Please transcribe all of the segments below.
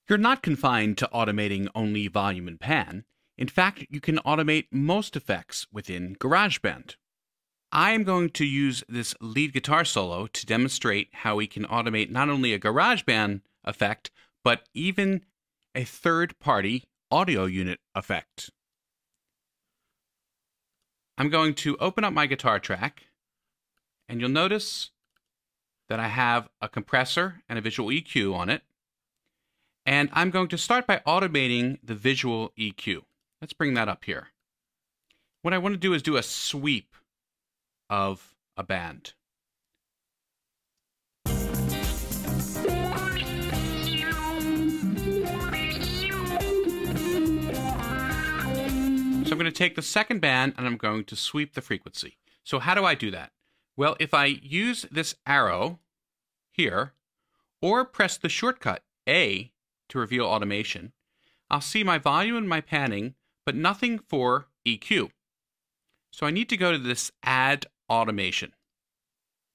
You're not confined to automating only volume and pan. In fact, you can automate most effects within GarageBand. I am going to use this lead guitar solo to demonstrate how we can automate not only a GarageBand effect, but even a third-party audio unit effect. I'm going to open up my guitar track, and you'll notice that I have a compressor and a visual EQ on it. And I'm going to start by automating the visual EQ. Let's bring that up here. What I want to do is do a sweep of a band. So I'm going to take the second band and I'm going to sweep the frequency. So how do I do that? Well, if I use this arrow here, or press the shortcut A to reveal automation, I'll see my volume and my panning, but nothing for EQ. So I need to go to this Add Automation.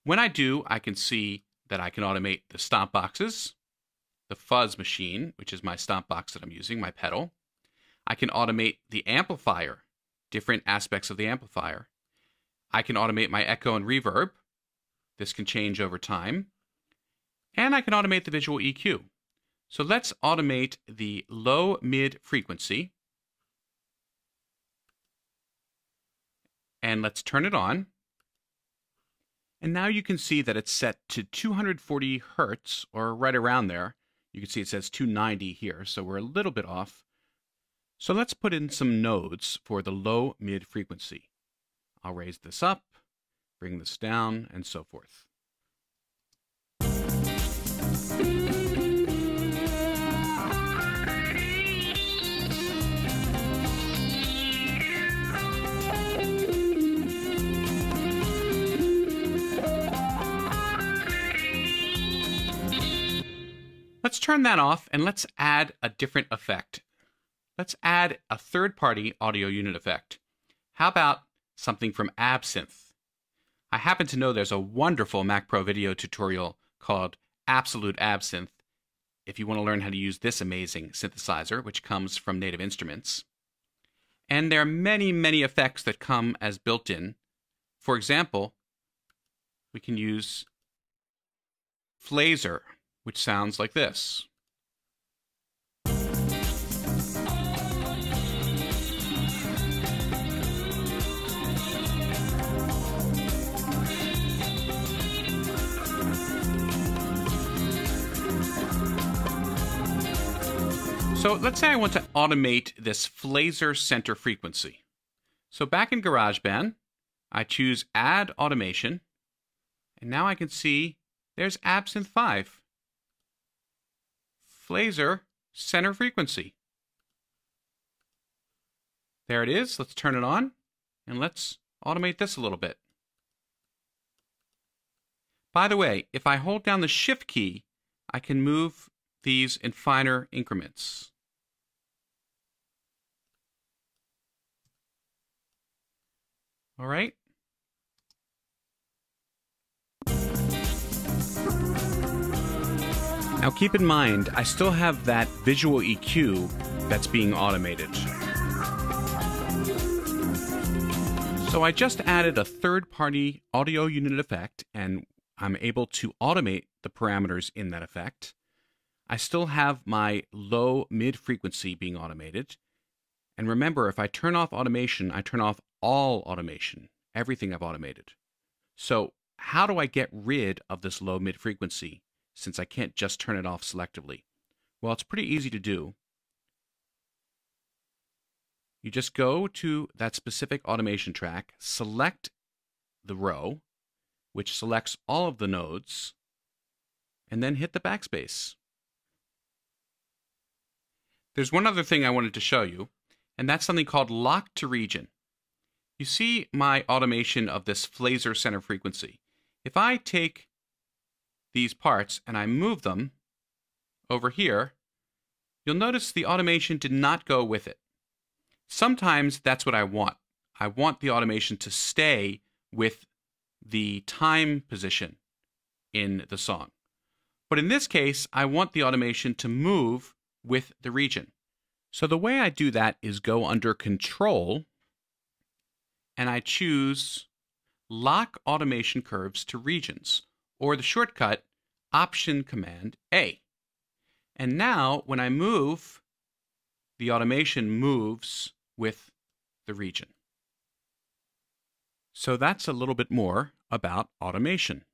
When I do, I can see that I can automate the stomp boxes, the fuzz machine, which is my stomp box that I'm using, my pedal. I can automate the amplifier, different aspects of the amplifier. I can automate my echo and reverb. This can change over time. And I can automate the visual EQ. So let's automate the low-mid frequency. And let's turn it on. And now you can see that it's set to 240 hertz, or right around there. You can see it says 290 here, so we're a little bit off. So let's put in some nodes for the low-mid frequency. I'll raise this up, bring this down, and so forth. Let's turn that off and let's add a different effect. Let's add a third-party audio unit effect. How about something from Absinthe? I happen to know there's a wonderful Mac Pro video tutorial called Absolute Absinthe if you want to learn how to use this amazing synthesizer, which comes from Native Instruments. And there are many, many effects that come as built-in. For example, we can use Phaser, which sounds like this. So let's say I want to automate this Phaser center frequency. So back in GarageBand, I choose Add Automation, and now I can see there's Absinthe 5. Phaser center frequency. There it is. Let's turn it on, and let's automate this a little bit. By the way, if I hold down the Shift key, I can move these in finer increments. All right. Now keep in mind, I still have that visual EQ that's being automated. So I just added a third-party audio unit effect, and I'm able to automate the parameters in that effect. I still have my low-mid frequency being automated. And remember, if I turn off automation, I turn off all automation, everything I've automated. So how do I get rid of this low-mid frequency, since I can't just turn it off selectively? Well, it's pretty easy to do. You just go to that specific automation track, select the row, which selects all of the nodes, and then hit the backspace. There's one other thing I wanted to show you, and that's something called Lock to Region. You see my automation of this Phaser center frequency. If I take these parts and I move them over here, you'll notice the automation did not go with it. Sometimes that's what I want. I want the automation to stay with the time position in the song. But in this case, I want the automation to move with the region. So the way I do that is go under Control, and I choose Lock Automation Curves to Regions, or the shortcut Option Command A. And now when I move, the automation moves with the region. So that's a little bit more about automation.